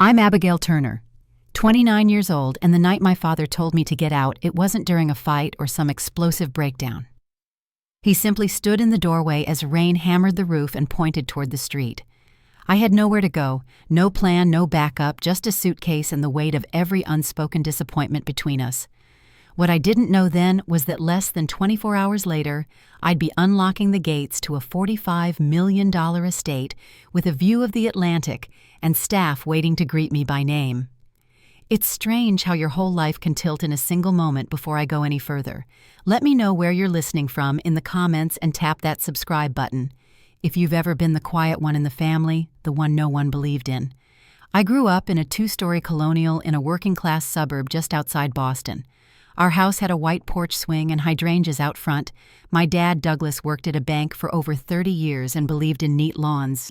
I'm Abigail Turner, 29 years old, and the night my father told me to get out, it wasn't during a fight or some explosive breakdown. He simply stood in the doorway as rain hammered the roof and pointed toward the street. I had nowhere to go, no plan, no backup, just a suitcase and the weight of every unspoken disappointment between us. What I didn't know then was that less than 24 hours later, I'd be unlocking the gates to a $45 million estate with a view of the Atlantic and staff waiting to greet me by name. It's strange how your whole life can tilt in a single moment. Before I go any further, let me know where you're listening from in the comments and tap that subscribe button. If you've ever been the quiet one in the family, the one no one believed in. I grew up in a 2-story colonial in a working-class suburb just outside Boston. Our house had a white porch swing and hydrangeas out front. My dad, Douglas, worked at a bank for over 30 years and believed in neat lawns,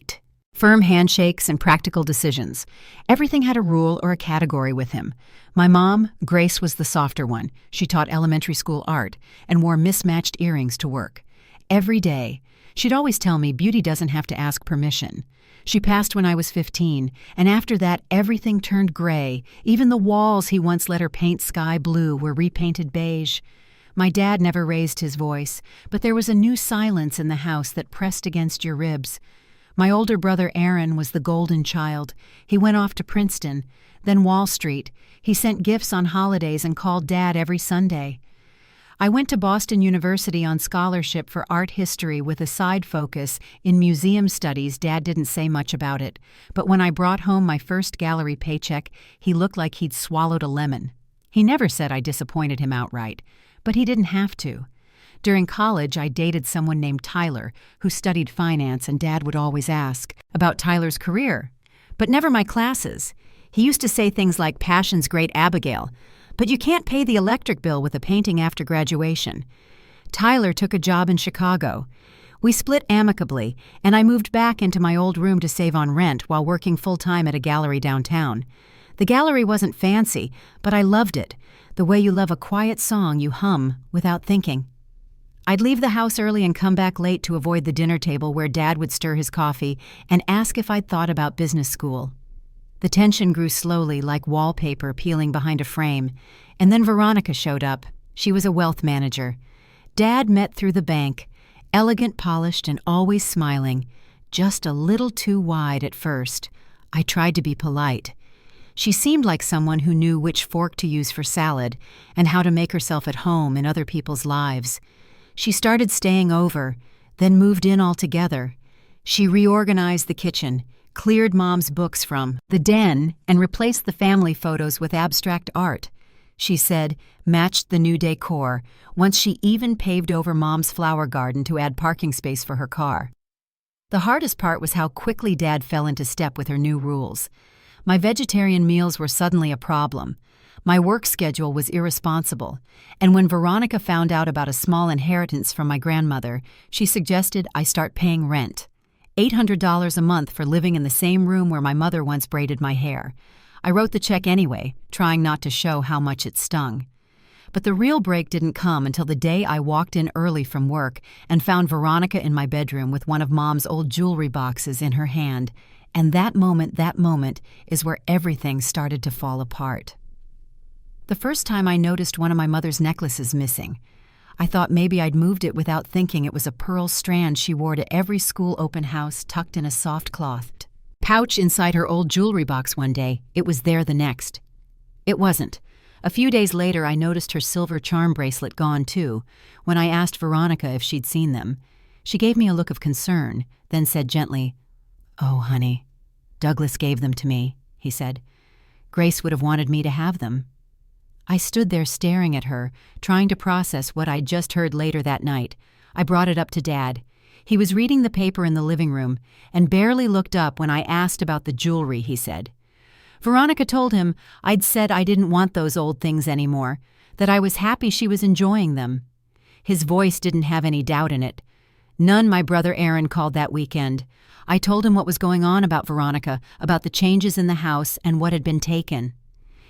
firm handshakes, and practical decisions. Everything had a rule or a category with him. My mom, Grace, was the softer one. She taught elementary school art and wore mismatched earrings to work. Every day, she'd always tell me beauty doesn't have to ask permission. She passed when I was 15, and after that everything turned gray. Even the walls he once let her paint sky blue were repainted beige. My dad never raised his voice, but there was a new silence in the house that pressed against your ribs. My older brother Aaron was the golden child. He went off to Princeton, then Wall Street. He sent gifts on holidays and called Dad every Sunday. I went to Boston University on scholarship for art history with a side focus in museum studies. Dad didn't say much about it, but when I brought home my first gallery paycheck, he looked like he'd swallowed a lemon. He never said I disappointed him outright, but he didn't have to. During college, I dated someone named Tyler, who studied finance, and Dad would always ask about Tyler's career, but never my classes. He used to say things like, "Passion's great, Abigail, but you can't pay the electric bill with a painting after graduation." Tyler took a job in Chicago. We split amicably, and I moved back into my old room to save on rent while working full-time at a gallery downtown. The gallery wasn't fancy, but I loved it, the way you love a quiet song you hum without thinking. I'd leave the house early and come back late to avoid the dinner table where Dad would stir his coffee and ask if I'd thought about business school. The tension grew slowly, like wallpaper peeling behind a frame, and then Veronica showed up. She was a wealth manager. Dad met through the bank, elegant, polished, and always smiling, just a little too wide at first. I tried to be polite. She seemed like someone who knew which fork to use for salad and how to make herself at home in other people's lives. She started staying over, then moved in altogether. She reorganized the kitchen, cleared Mom's books from the den, and replaced the family photos with abstract art. She said, matched the new decor. Once she even paved over Mom's flower garden to add parking space for her car. The hardest part was how quickly Dad fell into step with her new rules. My vegetarian meals were suddenly a problem. My work schedule was irresponsible, and when Veronica found out about a small inheritance from my grandmother, she suggested I start paying rent. $800 a month for living in the same room where my mother once braided my hair. I wrote the check anyway, trying not to show how much it stung. But the real break didn't come until the day I walked in early from work and found Veronica in my bedroom with one of Mom's old jewelry boxes in her hand. And that moment is where everything started to fall apart. The first time I noticed one of my mother's necklaces missing. I thought maybe I'd moved it without thinking it was a pearl strand she wore to every school open house tucked in a soft cloth pouch inside her old jewelry box one day. It was there the next. It wasn't. A few days later, I noticed her silver charm bracelet gone too. When I asked Veronica if she'd seen them, she gave me a look of concern, then said gently, "Oh, honey, Douglas gave them to me," he said. "Grace would have wanted me to have them." I stood there staring at her, trying to process what I'd just heard later that night. I brought it up to Dad. He was reading the paper in the living room and barely looked up when I asked about the jewelry, he said. Veronica told him I'd said I didn't want those old things anymore, that I was happy she was enjoying them. His voice didn't have any doubt in it. None, my brother Aaron called that weekend. I told him what was going on about Veronica, about the changes in the house and what had been taken.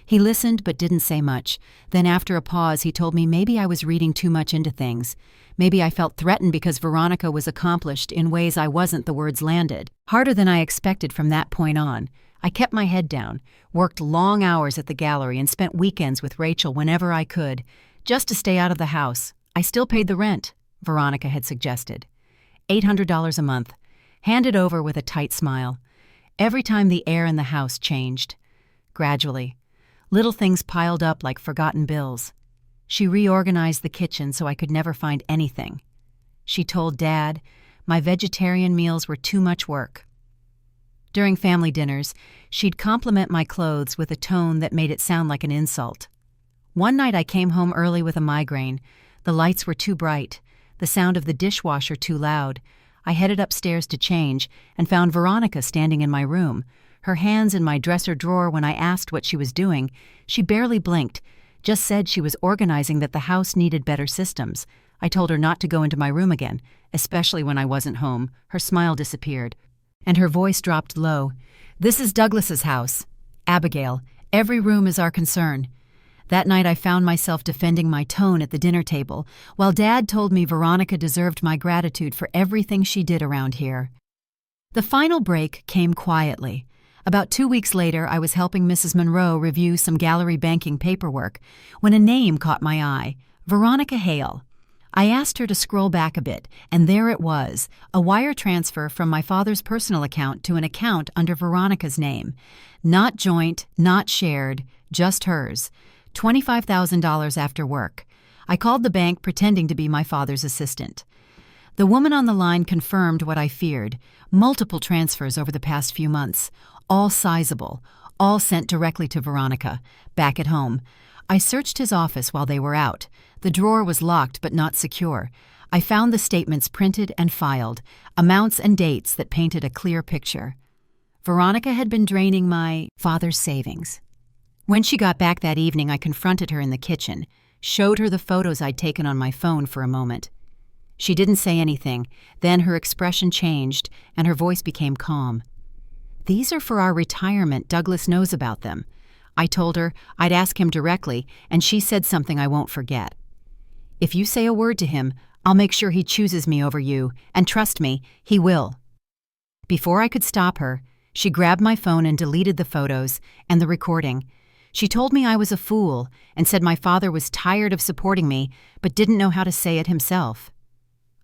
He listened but didn't say much. Then after a pause, he told me maybe I was reading too much into things. Maybe I felt threatened because Veronica was accomplished in ways I wasn't. The words landed harder than I expected from that point on. I kept my head down, worked long hours at the gallery, and spent weekends with Rachel whenever I could, just to stay out of the house. I still paid the rent, Veronica had suggested. $800 a month, handed over with a tight smile. Every time the air in the house changed. Gradually, little things piled up like forgotten bills. She reorganized the kitchen so I could never find anything. She told Dad my vegetarian meals were too much work. During family dinners, she'd compliment my clothes with a tone that made it sound like an insult. One night I came home early with a migraine. The lights were too bright, the sound of the dishwasher too loud. I headed upstairs to change and found Veronica standing in my room, her hands in my dresser drawer. When I asked what she was doing, she barely blinked, just said she was organizing that the house needed better systems. I told her not to go into my room again, especially when I wasn't home. Her smile disappeared, and her voice dropped low. "This is Douglas's house. Abigail, every room is our concern." That night I found myself defending my tone at the dinner table, while Dad told me Veronica deserved my gratitude for everything she did around here. The final break came quietly. About 2 weeks later, I was helping Mrs. Monroe review some gallery banking paperwork when a name caught my eye: Veronica Hale. I asked her to scroll back a bit, and there it was, a wire transfer from my father's personal account to an account under Veronica's name. Not joint, not shared, just hers. $25,000 after work. I called the bank pretending to be my father's assistant. The woman on the line confirmed what I feared: multiple transfers over the past few months, all sizable, all sent directly to Veronica, back at home. I searched his office while they were out. The drawer was locked but not secure. I found the statements printed and filed, amounts and dates that painted a clear picture. Veronica had been draining my father's savings. When she got back that evening, I confronted her in the kitchen, showed her the photos I'd taken on my phone for a moment. She didn't say anything. Then her expression changed, and her voice became calm. "These are for our retirement. Douglas knows about them." I told her I'd ask him directly, and she said something I won't forget. "If you say a word to him, I'll make sure he chooses me over you, and trust me, he will." Before I could stop her, she grabbed my phone and deleted the photos and the recording. She told me I was a fool and said my father was tired of supporting me but didn't know how to say it himself.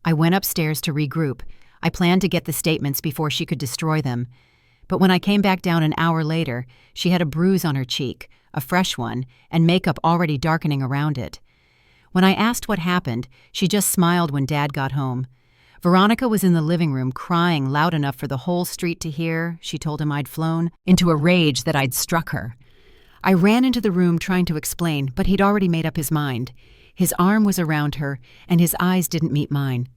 I went upstairs to regroup. I planned to get the statements before she could destroy them. But when I came back down an hour later, she had a bruise on her cheek, a fresh one, and makeup already darkening around it. When I asked what happened, she just smiled when Dad got home. Veronica was in the living room crying loud enough for the whole street to hear. She told him I'd flown into a rage that I'd struck her. I ran into the room trying to explain, but he'd already made up his mind. His arm was around her, and his eyes didn't meet mine.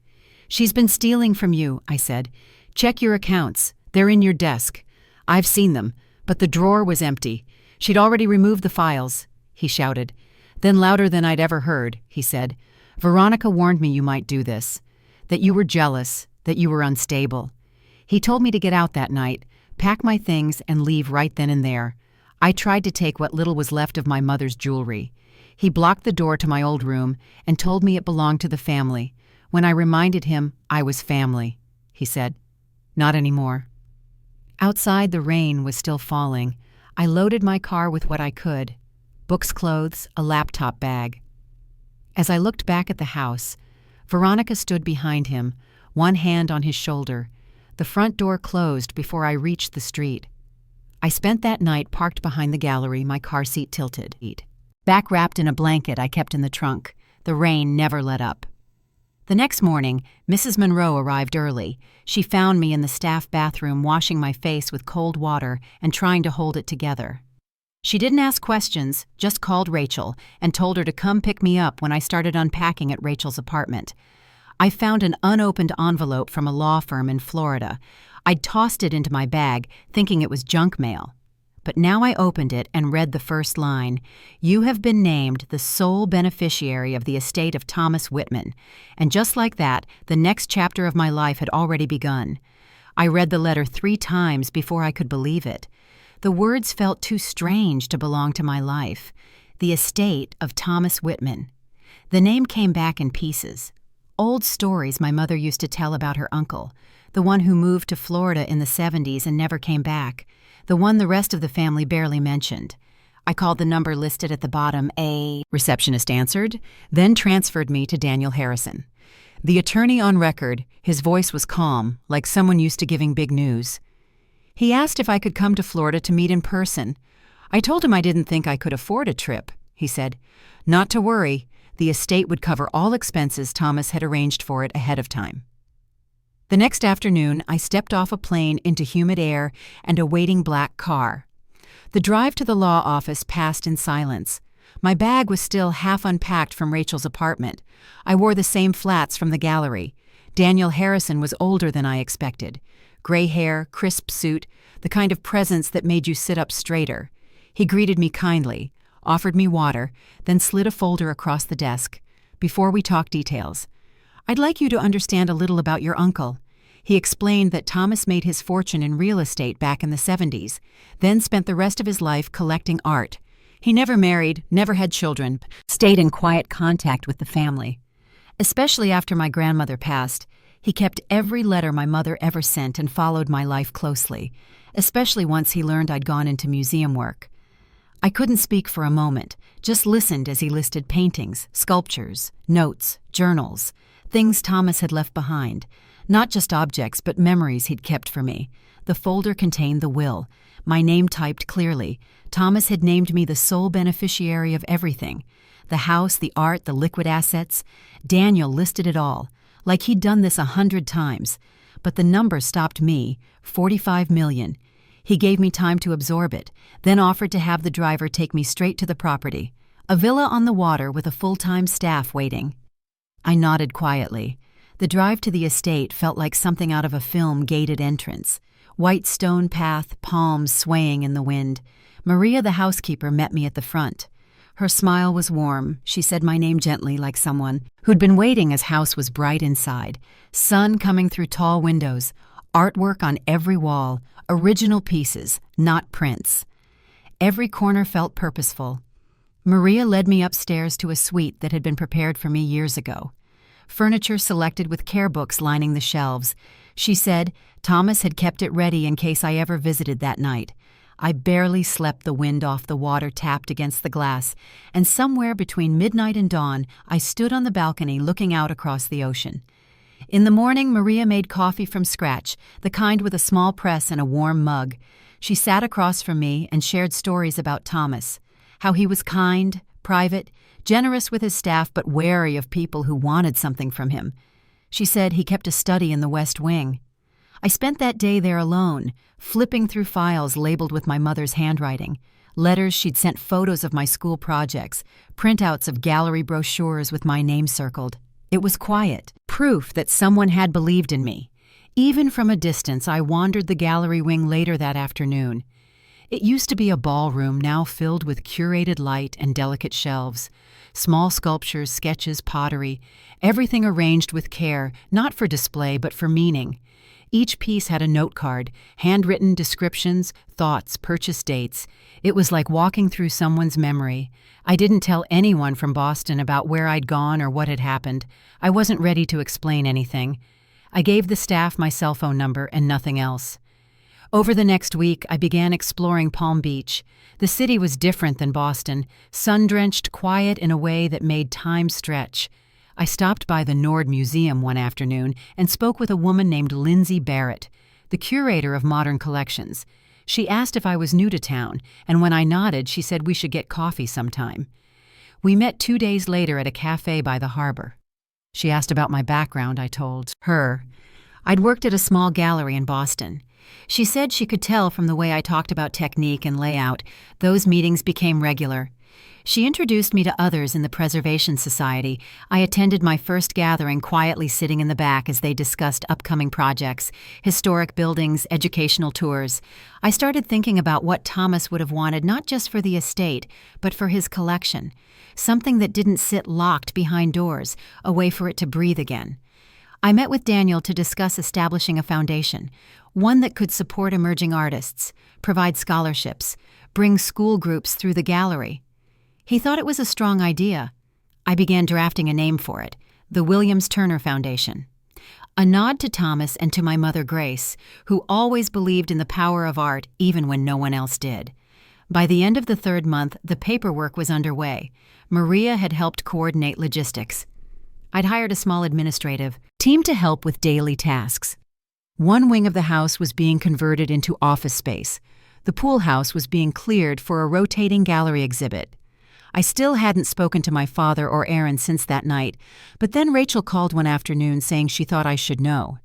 "She's been stealing from you," I said. "Check your accounts. They're in your desk. I've seen them, but the drawer was empty. She'd already removed the files," he shouted. Then louder than I'd ever heard, he said, "Veronica warned me you might do this, that you were jealous, that you were unstable." He told me to get out that night, pack my things, and leave right then and there. I tried to take what little was left of my mother's jewelry. He blocked the door to my old room and told me it belonged to the family. When I reminded him I was family, he said, "Not anymore." Outside, the rain was still falling. I loaded my car with what I could: books, clothes, a laptop bag. As I looked back at the house, Veronica stood behind him, one hand on his shoulder. The front door closed before I reached the street. I spent that night parked behind the gallery, my car seat tilted. Back wrapped in a blanket I kept in the trunk. The rain never let up. The next morning, Mrs. Monroe arrived early. She found me in the staff bathroom washing my face with cold water and trying to hold it together. She didn't ask questions, just called Rachel and told her to come pick me up when I started unpacking at Rachel's apartment. I found an unopened envelope from a law firm in Florida. I'd tossed it into my bag, thinking it was junk mail. But now I opened it and read the first line: "You have been named the sole beneficiary of the estate of Thomas Whitman." And just like that, the next chapter of my life had already begun. I read the letter 3 times before I could believe it. The words felt too strange to belong to my life. The estate of Thomas Whitman. The name came back in pieces. Old stories my mother used to tell about her uncle. the one who moved to Florida in the 70s and never came back, the one the rest of the family barely mentioned. I called the number listed at the bottom. A receptionist answered, then transferred me to Daniel Harrison. The attorney on record, his voice was calm, like someone used to giving big news. He asked if I could come to Florida to meet in person. I told him I didn't think I could afford a trip. He said, "Not to worry, the estate would cover all expenses. Thomas had arranged for it ahead of time." The next afternoon, I stepped off a plane into humid air and a waiting black car. The drive to the law office passed in silence. My bag was still half unpacked from Rachel's apartment. I wore the same flats from the gallery. Daniel Harrison was older than I expected. Gray hair, crisp suit, the kind of presence that made you sit up straighter. He greeted me kindly, offered me water, then slid a folder across the desk. Before we talk details, "I'd like you to understand a little about your uncle." He explained that Thomas made his fortune in real estate back in the 70s, then spent the rest of his life collecting art. He never married, never had children, stayed in quiet contact with the family. Especially after my grandmother passed, he kept every letter my mother ever sent and followed my life closely, especially once he learned I'd gone into museum work. I couldn't speak for a moment, just listened as he listed paintings, sculptures, notes, journals, things Thomas had left behind. Not just objects, but memories he'd kept for me. The folder contained the will, my name typed clearly. Thomas had named me the sole beneficiary of everything. The house, the art, the liquid assets. Daniel listed it all, like he'd done this 100 times. But the number stopped me, 45 million. He gave me time to absorb it, then offered to have the driver take me straight to the property. A villa on the water with a full-time staff waiting. I nodded quietly. The drive to the estate felt like something out of a film gated entrance. White stone path, palms swaying in the wind. Maria, the housekeeper, met me at the front. Her smile was warm. She said my name gently, like someone who'd been waiting as house was bright inside. Sun coming through tall windows. Artwork on every wall. Original pieces, not prints. Every corner felt purposeful. Maria led me upstairs to a suite that had been prepared for me years ago. Furniture selected with care books lining the shelves. She said Thomas had kept it ready in case I ever visited that night. I barely slept. The wind off the water tapped against the glass, and somewhere between midnight and dawn, I stood on the balcony looking out across the ocean. In the morning, Maria made coffee from scratch, the kind with a small press and a warm mug. She sat across from me and shared stories about Thomas, how he was kind, private, generous with his staff, but wary of people who wanted something from him. She said he kept a study in the West Wing. I spent that day there alone, flipping through files labeled with my mother's handwriting, letters she'd sent, photos of my school projects, printouts of gallery brochures with my name circled. It was quiet, proof that someone had believed in me. Even from a distance, I wandered the gallery wing later that afternoon. It used to be a ballroom, now filled with curated light and delicate shelves. Small sculptures, sketches, pottery, everything arranged with care, not for display but for meaning. Each piece had a note card, handwritten descriptions, thoughts, purchase dates. It was like walking through someone's memory. I didn't tell anyone from Boston about where I'd gone or what had happened. I wasn't ready to explain anything. I gave the staff my cell phone number and nothing else. Over the next week, I began exploring Palm Beach. The city was different than Boston, sun-drenched, quiet in a way that made time stretch. I stopped by the Nord Museum one afternoon and spoke with a woman named Lindsay Barrett, the curator of modern collections. She asked if I was new to town, and when I nodded, she said we should get coffee sometime. We met 2 days later at a cafe by the harbor. She asked about my background. I told her I'd worked at a small gallery in Boston. She said she could tell from the way I talked about technique and layout. Those meetings became regular. She introduced me to others in the Preservation Society. I attended my first gathering quietly sitting in the back as they discussed upcoming projects, historic buildings, educational tours. I started thinking about what Thomas would have wanted not just for the estate, but for his collection. Something that didn't sit locked behind doors, a way for it to breathe again. I met with Daniel to discuss establishing a foundation, one that could support emerging artists, provide scholarships, bring school groups through the gallery. He thought it was a strong idea. I began drafting a name for it, the Williams Turner Foundation. A nod to Thomas and to my mother Grace, who always believed in the power of art even when no one else did. By the end of the third month, the paperwork was underway. Maria had helped coordinate logistics. I'd hired a small administrative team to help with daily tasks. One wing of the house was being converted into office space. The pool house was being cleared for a rotating gallery exhibit. I still hadn't spoken to my father or Aaron since that night, but then Rachel called one afternoon saying she thought I should know.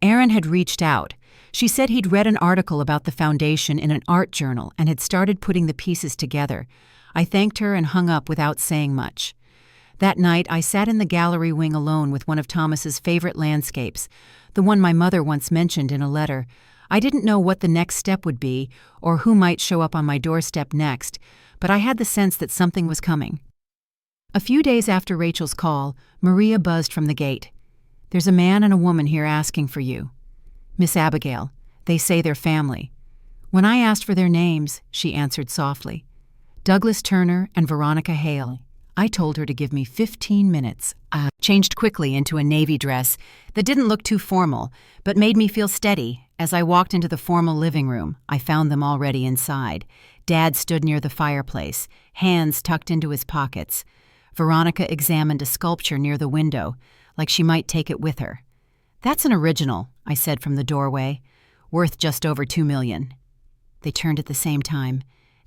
Aaron had reached out. She said he'd read an article about the foundation in an art journal and had started putting the pieces together. I thanked her and hung up without saying much. That night, I sat in the gallery wing alone with one of Thomas's favorite landscapes, the one my mother once mentioned in a letter. I didn't know what the next step would be or who might show up on my doorstep next, but I had the sense that something was coming. A few days after Rachel's call, Maria buzzed from the gate. "There's a man and a woman here asking for you. Miss Abigail. They say they're family." When I asked for their names, she answered softly. "Douglas Turner and Veronica Hale." I told her to give me 15 minutes. I changed quickly into a navy dress that didn't look too formal, but made me feel steady. As I walked into the formal living room, I found them already inside. Dad stood near the fireplace, hands tucked into his pockets. Veronica examined a sculpture near the window, like she might take it with her. "That's an original," I said from the doorway, "worth just over $2 million. They turned at the same time.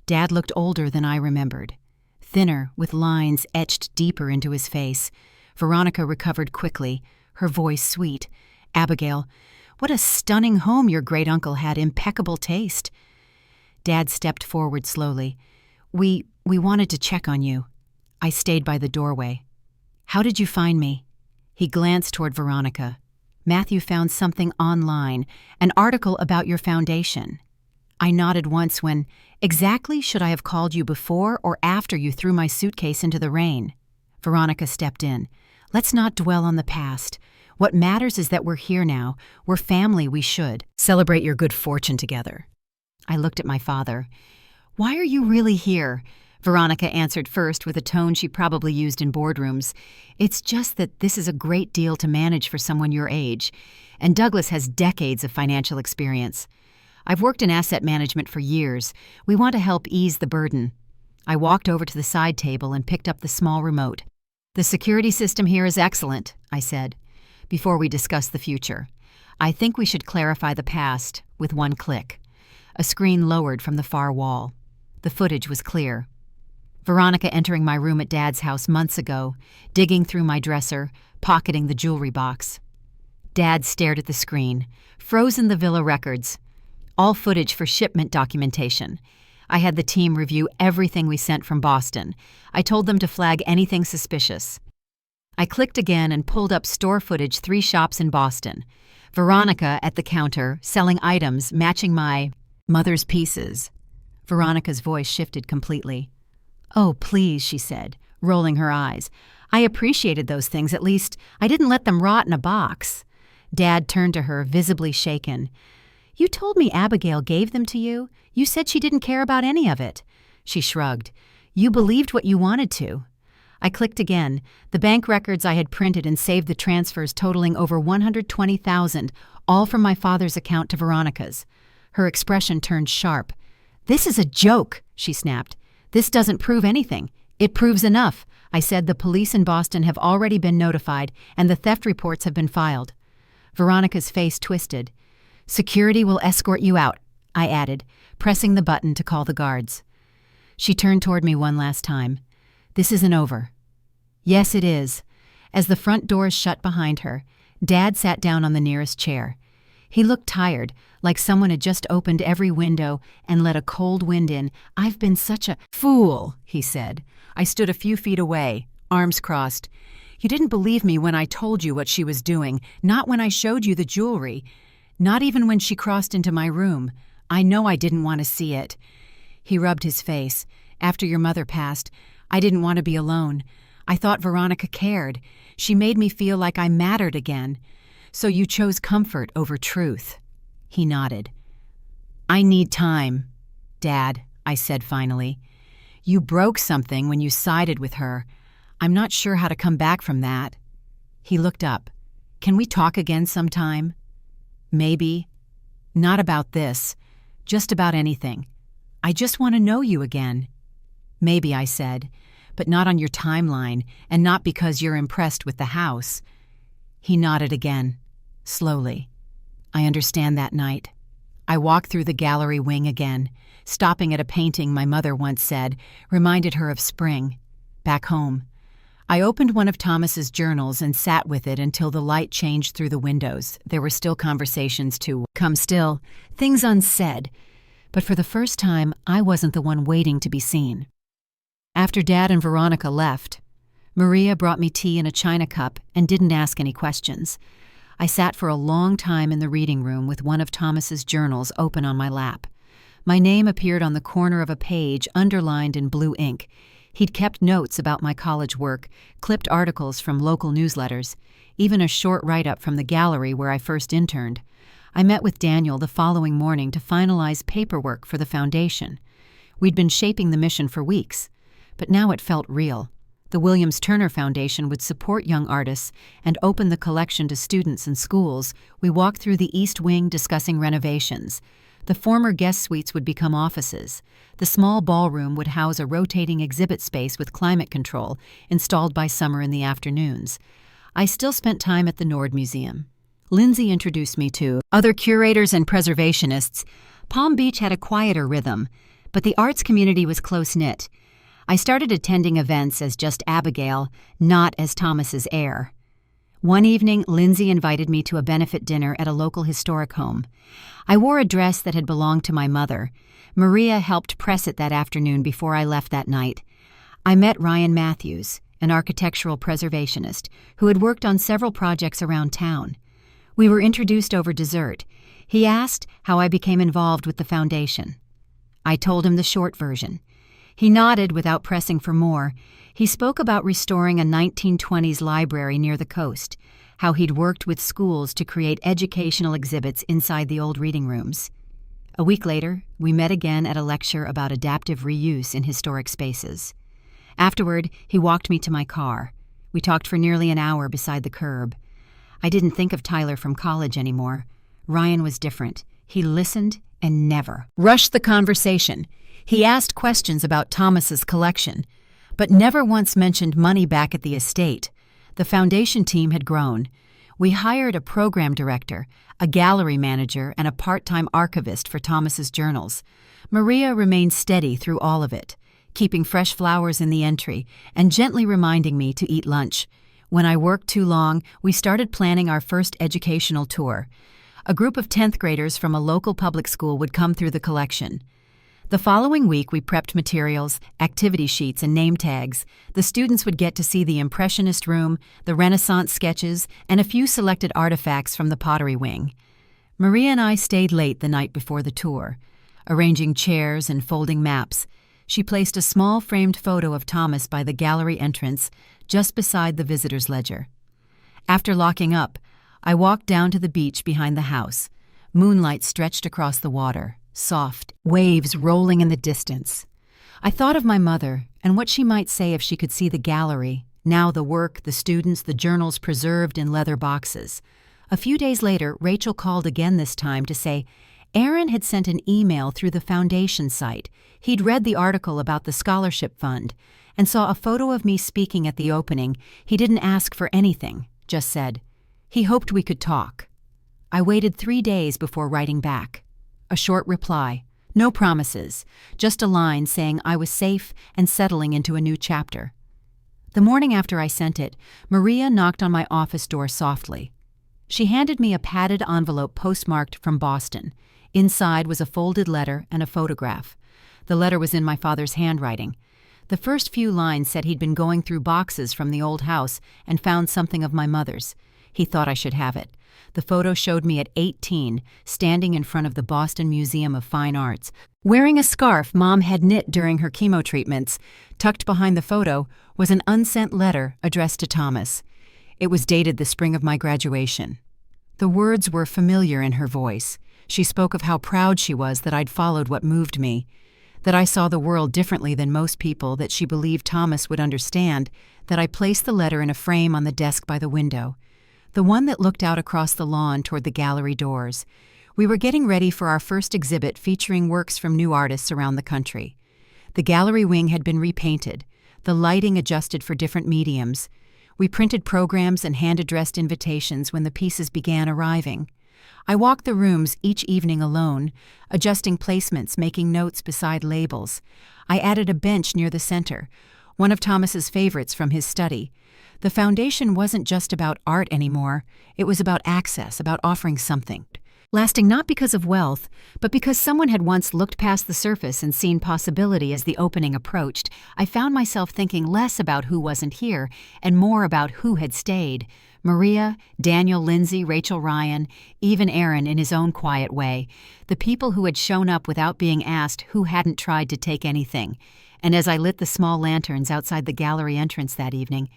Dad looked older than I remembered. Thinner, with lines etched deeper into his face. Veronica recovered quickly, her voice sweet. "Abigail, what a stunning home your great-uncle had, impeccable taste." Dad stepped forward slowly. We wanted to check on you." I stayed by the doorway. "How did you find me?" He glanced toward Veronica. "Matthew found something online, an article about your foundation." I nodded once when, "Exactly should I have called you before or after you threw my suitcase into the rain?" Veronica stepped in. "Let's not dwell on the past. What matters is that we're here now. We're family, we should celebrate your good fortune together." I looked at my father. "Why are you really here?" Veronica answered first with a tone she probably used in boardrooms. "It's just that this is a great deal to manage for someone your age, and Douglas has decades of financial experience. I've worked in asset management for years. We want to help ease the burden." I walked over to the side table and picked up the small remote. "The security system here is excellent," I said, "before we discuss the future. I think we should clarify the past with one click." A screen lowered from the far wall. The footage was clear. Veronica entering my room at Dad's house months ago, digging through my dresser, pocketing the jewelry box. Dad stared at the screen, frozen the villa records. All footage for shipment documentation. I had the team review everything we sent from Boston. I told them to flag anything suspicious. I clicked again and pulled up store footage 3 shops in Boston. Veronica at the counter, selling items matching my mother's pieces. Veronica's voice shifted completely. "Oh, please," she said, rolling her eyes. "I appreciated those things, at least. I didn't let them rot in a box." Dad turned to her, visibly shaken. "You told me Abigail gave them to you. You said she didn't care about any of it." She shrugged. "You believed what you wanted to." I clicked again. The bank records I had printed and saved the transfers totaling over $120,000, all from my father's account to Veronica's. Her expression turned sharp. "This is a joke," she snapped. "This doesn't prove anything. It proves enough." I said the police in Boston have already been notified and the theft reports have been filed. Veronica's face twisted. "Security will escort you out," I added, pressing the button to call the guards. She turned toward me one last time. "This isn't over." "Yes, it is." As the front doors shut behind her, Dad sat down on the nearest chair. He looked tired, like someone had just opened every window and let a cold wind in. "I've been such a fool," he said. I stood a few feet away, arms crossed. "You didn't believe me when I told you what she was doing, not when I showed you the jewelry. Not even when she crossed into my room. I know I didn't want to see it." He rubbed his face. "After your mother passed, I didn't want to be alone. I thought Veronica cared. She made me feel like I mattered again. So you chose comfort over truth." He nodded. "I need time, Dad," I said finally. "You broke something when you sided with her. I'm not sure how to come back from that." He looked up. Can we talk again sometime? Maybe. Not about this. Just about anything. I just want to know you again. Maybe, I said, but not on your timeline, and not because you're impressed with the house. He nodded again, slowly. I understand that night. I walked through the gallery wing again, stopping at a painting my mother once said reminded her of spring, back home. I opened one of Thomas's journals and sat with it until the light changed through the windows. There were still conversations to come still, things unsaid, but for the first time I wasn't the one waiting to be seen. After Dad and Veronica left, Maria brought me tea in a china cup and didn't ask any questions. I sat for a long time in the reading room with one of Thomas's journals open on my lap. My name appeared on the corner of a page underlined in blue ink. He'd kept notes about my college work, clipped articles from local newsletters, even a short write-up from the gallery where I first interned. I met with Daniel the following morning to finalize paperwork for the foundation. We'd been shaping the mission for weeks, but now it felt real. The Williams Turner Foundation would support young artists and open the collection to students and schools. We walked through the East Wing discussing renovations. The former guest suites would become offices. The small ballroom would house a rotating exhibit space with climate control, installed by summer in the afternoons. I still spent time at the Nord Museum. Lindsay introduced me to other curators and preservationists. Palm Beach had a quieter rhythm, but the arts community was close-knit. I started attending events as just Abigail, not as Thomas's heir. One evening, Lindsay invited me to a benefit dinner at a local historic home. I wore a dress that had belonged to my mother. Maria helped press it that afternoon before I left that night. I met Ryan Matthews, an architectural preservationist, who had worked on several projects around town. We were introduced over dessert. He asked how I became involved with the foundation. I told him the short version. He nodded without pressing for more. He spoke about restoring a 1920s library near the coast, how he'd worked with schools to create educational exhibits inside the old reading rooms. A week later, we met again at a lecture about adaptive reuse in historic spaces. Afterward, he walked me to my car. We talked for nearly an hour beside the curb. I didn't think of Tyler from college anymore. Ryan was different. He listened and never rushed the conversation. He asked questions about Thomas's collection, but never once mentioned money back at the estate. The foundation team had grown. We hired a program director, a gallery manager, and a part-time archivist for Thomas's journals. Maria remained steady through all of it, keeping fresh flowers in the entry and gently reminding me to eat lunch. When I worked too long, we started planning our first educational tour. A group of 10th graders from a local public school would come through the collection. The following week, we prepped materials, activity sheets, and name tags. The students would get to see the Impressionist room, the Renaissance sketches, and a few selected artifacts from the pottery wing. Maria and I stayed late the night before the tour, arranging chairs and folding maps. She placed a small framed photo of Thomas by the gallery entrance, just beside the visitor's ledger. After locking up, I walked down to the beach behind the house. Moonlight stretched across the water, soft, waves rolling in the distance. I thought of my mother and what she might say if she could see the gallery, now the work, the students, the journals preserved in leather boxes. A few days later, Rachel called again this time to say Aaron had sent an email through the foundation site. He'd read the article about the scholarship fund and saw a photo of me speaking at the opening. He didn't ask for anything, just said he hoped we could talk. I waited 3 days before writing back. A short reply, no promises, just a line saying I was safe and settling into a new chapter. The morning after I sent it, Maria knocked on my office door softly. She handed me a padded envelope postmarked from Boston. Inside was a folded letter and a photograph. The letter was in my father's handwriting. The first few lines said he'd been going through boxes from the old house and found something of my mother's. He thought I should have it. The photo showed me at 18, standing in front of the Boston Museum of Fine Arts, wearing a scarf Mom had knit during her chemo treatments. Tucked behind the photo was an unsent letter addressed to Thomas. It was dated the spring of my graduation. The words were familiar in her voice. She spoke of how proud she was that I'd followed what moved me, that I saw the world differently than most people, that she believed Thomas would understand, that I placed the letter in a frame on the desk by the window. the one that looked out across the lawn toward the gallery doors. We were getting ready for our first exhibit featuring works from new artists around the country. The gallery wing had been repainted, the lighting adjusted for different mediums. We printed programs and hand-addressed invitations when the pieces began arriving. I walked the rooms each evening alone, adjusting placements, making notes beside labels. I added a bench near the center, one of Thomas's favorites from his study. The foundation wasn't just about art anymore, it was about access, about offering something. Lasting not because of wealth, but because someone had once looked past the surface and seen possibility as the opening approached, I found myself thinking less about who wasn't here and more about who had stayed. Maria, Daniel, Lindsay, Rachel, Ryan, even Aaron in his own quiet way. The people who had shown up without being asked, who hadn't tried to take anything. And as I lit the small lanterns outside the gallery entrance that evening,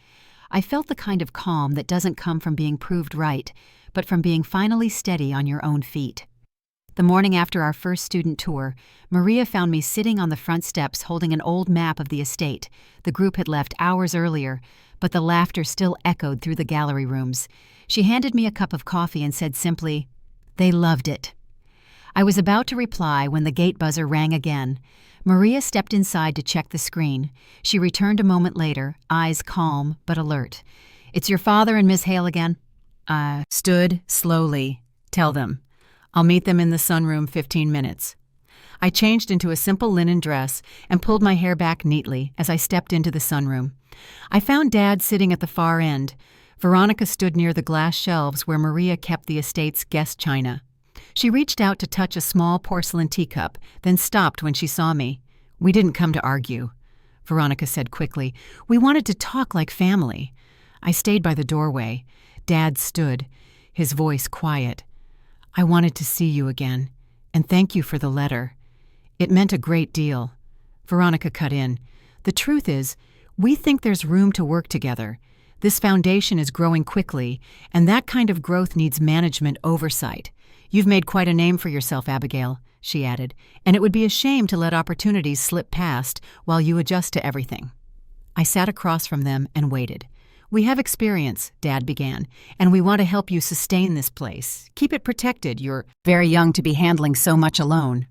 I felt the kind of calm that doesn't come from being proved right, but from being finally steady on your own feet. The morning after our first student tour, Maria found me sitting on the front steps holding an old map of the estate. The group had left hours earlier, but the laughter still echoed through the gallery rooms. She handed me a cup of coffee and said simply, "They loved it." I was about to reply when the gate buzzer rang again. Maria stepped inside to check the screen. She returned a moment later, eyes calm but alert. "It's your father and Miss Hale again?" Stood slowly. "Tell them. I'll meet them in the sunroom 15 minutes. I changed into a simple linen dress and pulled my hair back neatly as I stepped into the sunroom. I found Dad sitting at the far end. Veronica stood near the glass shelves where Maria kept the estate's guest china. She reached out to touch a small porcelain teacup, then stopped when she saw me. "We didn't come to argue," Veronica said quickly. "We wanted to talk like family." I stayed by the doorway. Dad stood, his voice quiet. "I wanted to see you again, and thank you for the letter. It meant a great deal." Veronica cut in. "The truth is, we think there's room to work together. This foundation is growing quickly, and that kind of growth needs management oversight. You've made quite a name for yourself, Abigail," she added, "and it would be a shame to let opportunities slip past while you adjust to everything." I sat across from them and waited. "We have experience," Dad began, "and we want to help you sustain this place. Keep it protected. You're very young to be handling so much alone."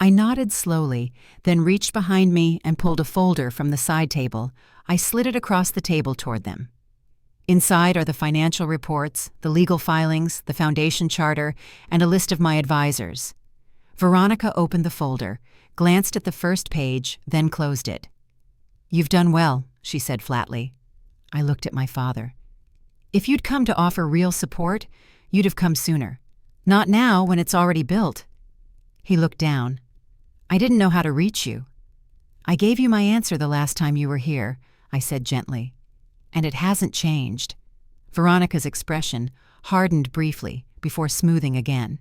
I nodded slowly, then reached behind me and pulled a folder from the side table. I slid it across the table toward them. Inside are the financial reports, the legal filings, the foundation charter, and a list of my advisors. Veronica opened the folder, glanced at the first page, then closed it. "You've done well," she said flatly. I looked at my father. "If you'd come to offer real support, you'd have come sooner. Not now, when it's already built." He looked down. "I didn't know how to reach you." "I gave you my answer the last time you were here," I said gently. "And it hasn't changed." Veronica's expression hardened briefly before smoothing again.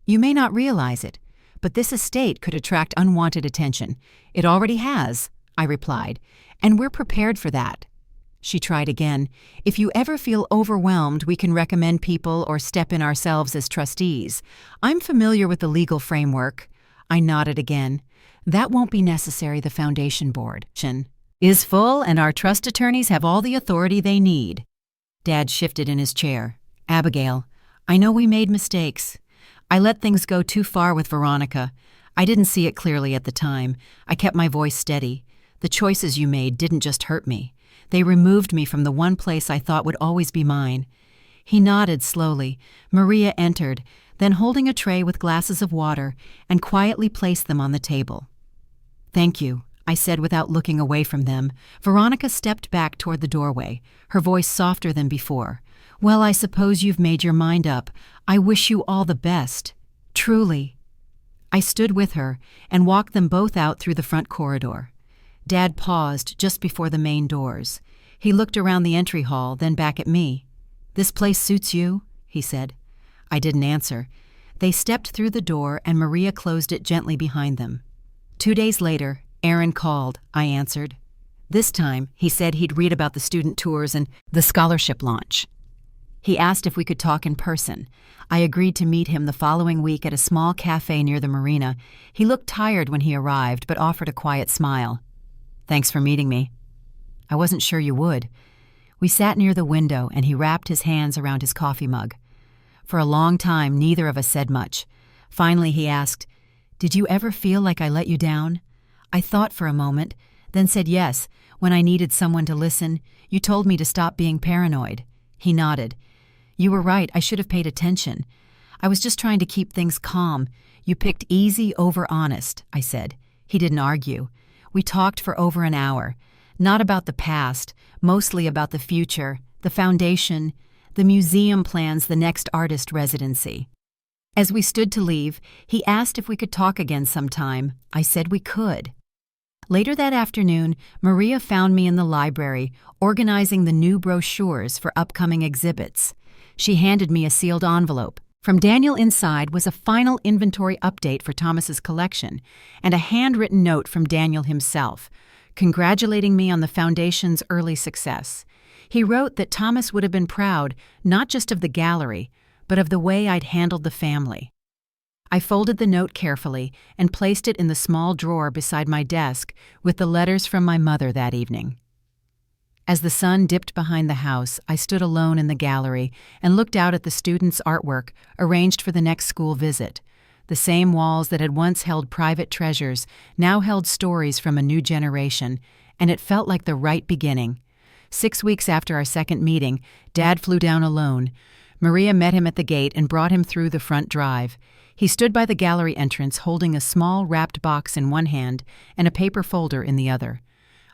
"You may not realize it, but this estate could attract unwanted attention. It already has," I replied, "and we're prepared for that." She tried again. "If you ever feel overwhelmed, we can recommend people or step in ourselves as trustees. I'm familiar with the legal framework." I nodded again. "That won't be necessary. The foundation board is full, and our trust attorneys have all the authority they need." Dad shifted in his chair. "Abigail, I know we made mistakes. I let things go too far with Veronica. I didn't see it clearly at the time. I kept my voice steady. The choices you made didn't just hurt me. They removed me from the one place I thought would always be mine." He nodded slowly. Maria entered, then holding a tray with glasses of water, and quietly placed them on the table. "Thank you," I said without looking away from them. Veronica stepped back toward the doorway, her voice softer than before. "Well, I suppose you've made your mind up. I wish you all the best. Truly." I stood with her and walked them both out through the front corridor. Dad paused just before the main doors. He looked around the entry hall, then back at me. "This place suits you?" he said. I didn't answer. They stepped through the door and Maria closed it gently behind them. 2 days later, Aaron called, I answered. This time, he said he'd read about the student tours and the scholarship launch. He asked if we could talk in person. I agreed to meet him the following week at a small cafe near the marina. He looked tired when he arrived, but offered a quiet smile. "Thanks for meeting me." "I wasn't sure you would." We sat near the window, and he wrapped his hands around his coffee mug. For a long time, neither of us said much. Finally, he asked, "Did you ever feel like I let you down?" I thought for a moment, then said yes. When I needed someone to listen, you told me to stop being paranoid. He nodded. You were right, I should have paid attention. I was just trying to keep things calm. You picked easy over honest, I said. He didn't argue. We talked for over an hour. Not about the past, mostly about the future, the foundation, the museum plans, the next artist residency. As we stood to leave, he asked if we could talk again sometime. I said we could. Later that afternoon, Maria found me in the library, organizing the new brochures for upcoming exhibits. She handed me a sealed envelope. From Daniel inside was a final inventory update for Thomas's collection, and a handwritten note from Daniel himself, congratulating me on the Foundation's early success. He wrote that Thomas would have been proud not just of the gallery, but of the way I'd handled the family. I folded the note carefully and placed it in the small drawer beside my desk with the letters from my mother that evening. As the sun dipped behind the house, I stood alone in the gallery and looked out at the students' artwork arranged for the next school visit. The same walls that had once held private treasures now held stories from a new generation, and it felt like the right beginning. 6 weeks after our second meeting, Dad flew down alone. Maria met him at the gate and brought him through the front drive. He stood by the gallery entrance holding a small wrapped box in one hand and a paper folder in the other.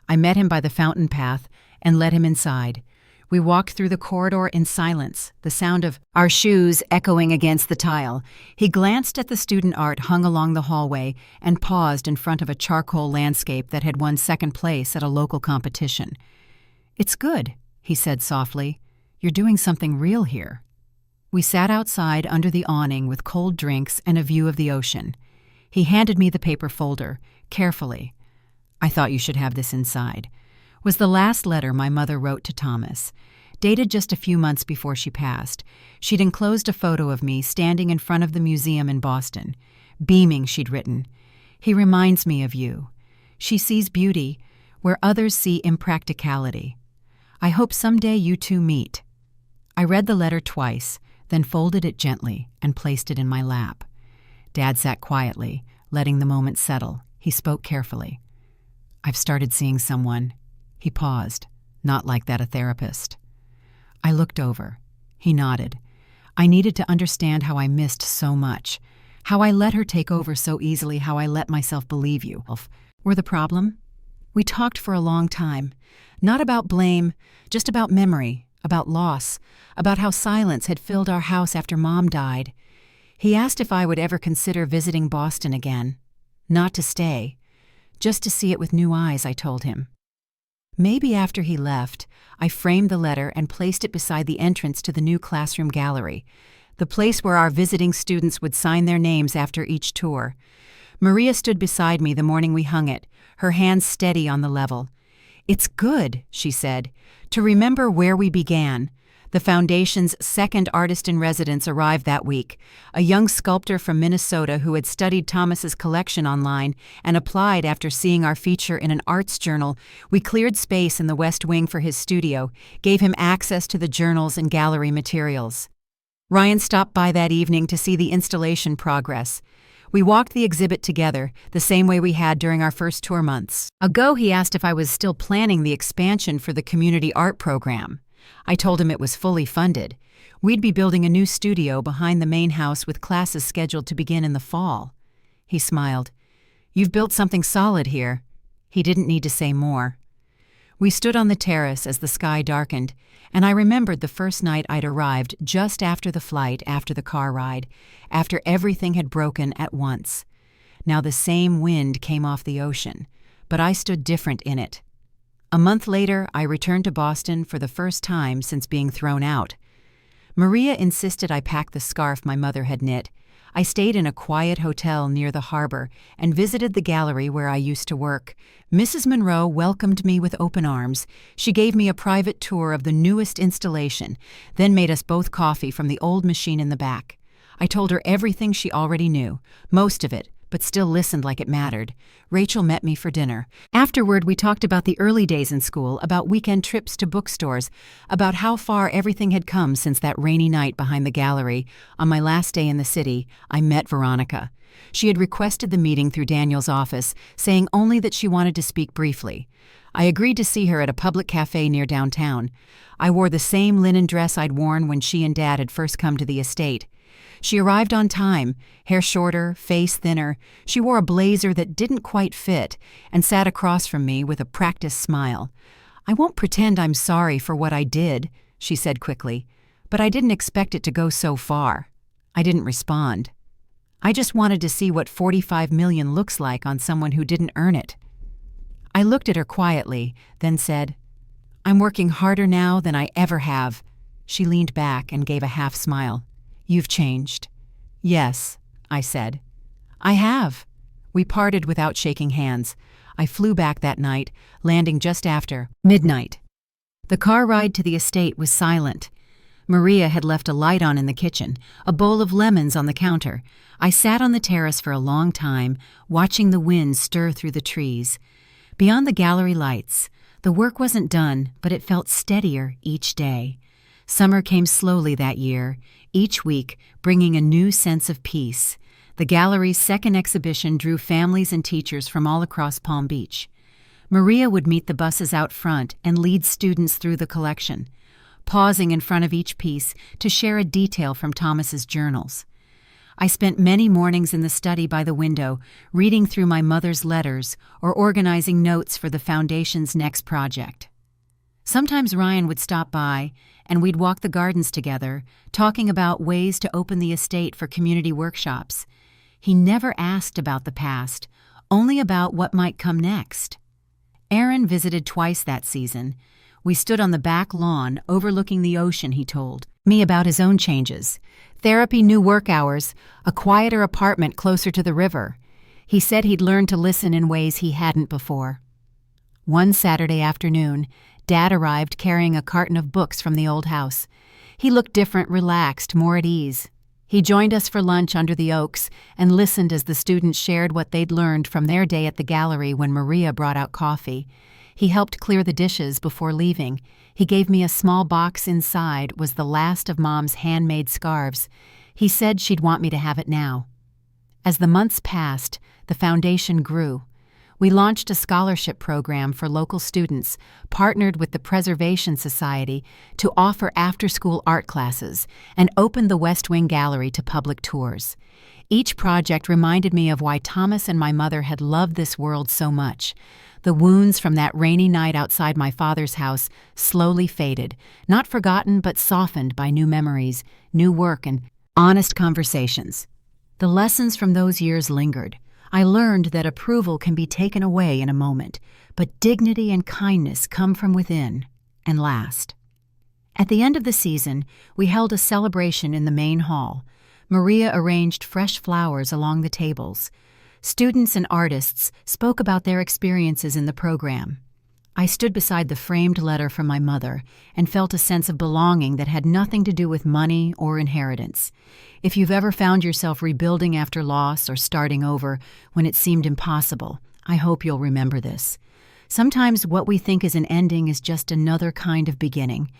I met him by the fountain path and led him inside. We walked through the corridor in silence, the sound of our shoes echoing against the tile. He glanced at the student art hung along the hallway and paused in front of a charcoal landscape that had won second place at a local competition. "It's good," he said softly. "You're doing something real here." We sat outside under the awning with cold drinks and a view of the ocean. He handed me the paper folder, carefully. "I thought you should have this inside," was the last letter my mother wrote to Thomas. Dated just a few months before she passed, she'd enclosed a photo of me standing in front of the museum in Boston. Beaming, she'd written, "He reminds me of you. She sees beauty where others see impracticality. I hope someday you two meet." I read the letter twice, then folded it gently and placed it in my lap. Dad sat quietly, letting the moment settle. He spoke carefully. "I've started seeing someone." He paused, "Not like that, a therapist." I looked over. He nodded. I needed to understand how I missed so much, how I let her take over so easily, how I let myself believe you were the problem. We talked for a long time, not about blame, just about memory, about loss, about how silence had filled our house after Mom died. He asked if I would ever consider visiting Boston again. Not to stay, just to see it with new eyes, I told him. Maybe after he left, I framed the letter and placed it beside the entrance to the new classroom gallery, the place where our visiting students would sign their names after each tour. Maria stood beside me the morning we hung it, her hands steady on the level. "It's good," she said, "to remember where we began." The Foundation's second artist-in-residence arrived that week, a young sculptor from Minnesota who had studied Thomas's collection online and applied after seeing our feature in an arts journal. We cleared space in the West Wing for his studio, gave him access to the journals and gallery materials. Ryan stopped by that evening to see the installation progress. We walked the exhibit together, the same way we had during our first tour months. He asked if I was still planning the expansion for the community art program. I told him it was fully funded. We'd be building a new studio behind the main house with classes scheduled to begin in the fall. He smiled. "You've built something solid here." He didn't need to say more. We stood on the terrace as the sky darkened, and I remembered the first night I'd arrived just after the flight, after the car ride, after everything had broken at once. Now the same wind came off the ocean, but I stood different in it. A month later, I returned to Boston for the first time since being thrown out. Maria insisted I pack the scarf my mother had knit. I stayed in a quiet hotel near the harbor and visited the gallery where I used to work. Mrs. Monroe welcomed me with open arms. She gave me a private tour of the newest installation, then made us both coffee from the old machine in the back. I told her everything she already knew, most of it, but still listened like it mattered. Rachel met me for dinner. Afterward, we talked about the early days in school, about weekend trips to bookstores, about how far everything had come since that rainy night behind the gallery. On my last day in the city, I met Veronica. She had requested the meeting through Daniel's office, saying only that she wanted to speak briefly. I agreed to see her at a public cafe near downtown. I wore the same linen dress I'd worn when she and Dad had first come to the estate. She arrived on time, hair shorter, face thinner. She wore a blazer that didn't quite fit and sat across from me with a practiced smile. "I won't pretend I'm sorry for what I did," she said quickly, "but I didn't expect it to go so far." I didn't respond. I just wanted to see what 45 million looks like on someone who didn't earn it. I looked at her quietly, then said, "I'm working harder now than I ever have." She leaned back and gave a half smile. "You've changed." "Yes," I said. "I have." We parted without shaking hands. I flew back that night, landing just after midnight. The car ride to the estate was silent. Maria had left a light on in the kitchen, a bowl of lemons on the counter. I sat on the terrace for a long time, watching the wind stir through the trees. Beyond the gallery lights, the work wasn't done, but it felt steadier each day. Summer came slowly that year, each week bringing a new sense of peace. The gallery's second exhibition drew families and teachers from all across Palm Beach. Maria would meet the buses out front and lead students through the collection, pausing in front of each piece to share a detail from Thomas's journals. I spent many mornings in the study by the window, reading through my mother's letters or organizing notes for the foundation's next project. Sometimes Ryan would stop by, and we'd walk the gardens together, talking about ways to open the estate for community workshops. He never asked about the past, only about what might come next. Aaron visited twice that season. We stood on the back lawn, overlooking the ocean, he told me about his own changes. Therapy, new work hours, a quieter apartment closer to the river. He said he'd learned to listen in ways he hadn't before. One Saturday afternoon, Dad arrived carrying a carton of books from the old house. He looked different, relaxed, more at ease. He joined us for lunch under the oaks and listened as the students shared what they'd learned from their day at the gallery when Maria brought out coffee. He helped clear the dishes before leaving. He gave me a small box. Inside was the last of Mom's handmade scarves. He said she'd want me to have it now. As the months passed, the foundation grew. We launched a scholarship program for local students, partnered with the Preservation Society to offer after-school art classes, and opened the West Wing Gallery to public tours. Each project reminded me of why Thomas and my mother had loved this world so much. The wounds from that rainy night outside my father's house slowly faded, not forgotten but softened by new memories, new work, and honest conversations. The lessons from those years lingered. I learned that approval can be taken away in a moment, but dignity and kindness come from within and last. At the end of the season, we held a celebration in the main hall. Maria arranged fresh flowers along the tables. Students and artists spoke about their experiences in the program. I stood beside the framed letter from my mother and felt a sense of belonging that had nothing to do with money or inheritance. If you've ever found yourself rebuilding after loss or starting over when it seemed impossible, I hope you'll remember this. Sometimes what we think is an ending is just another kind of beginning.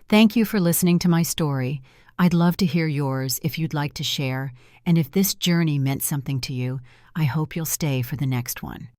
Thank you for listening to my story. I'd love to hear yours if you'd like to share, and if this journey meant something to you, I hope you'll stay for the next one.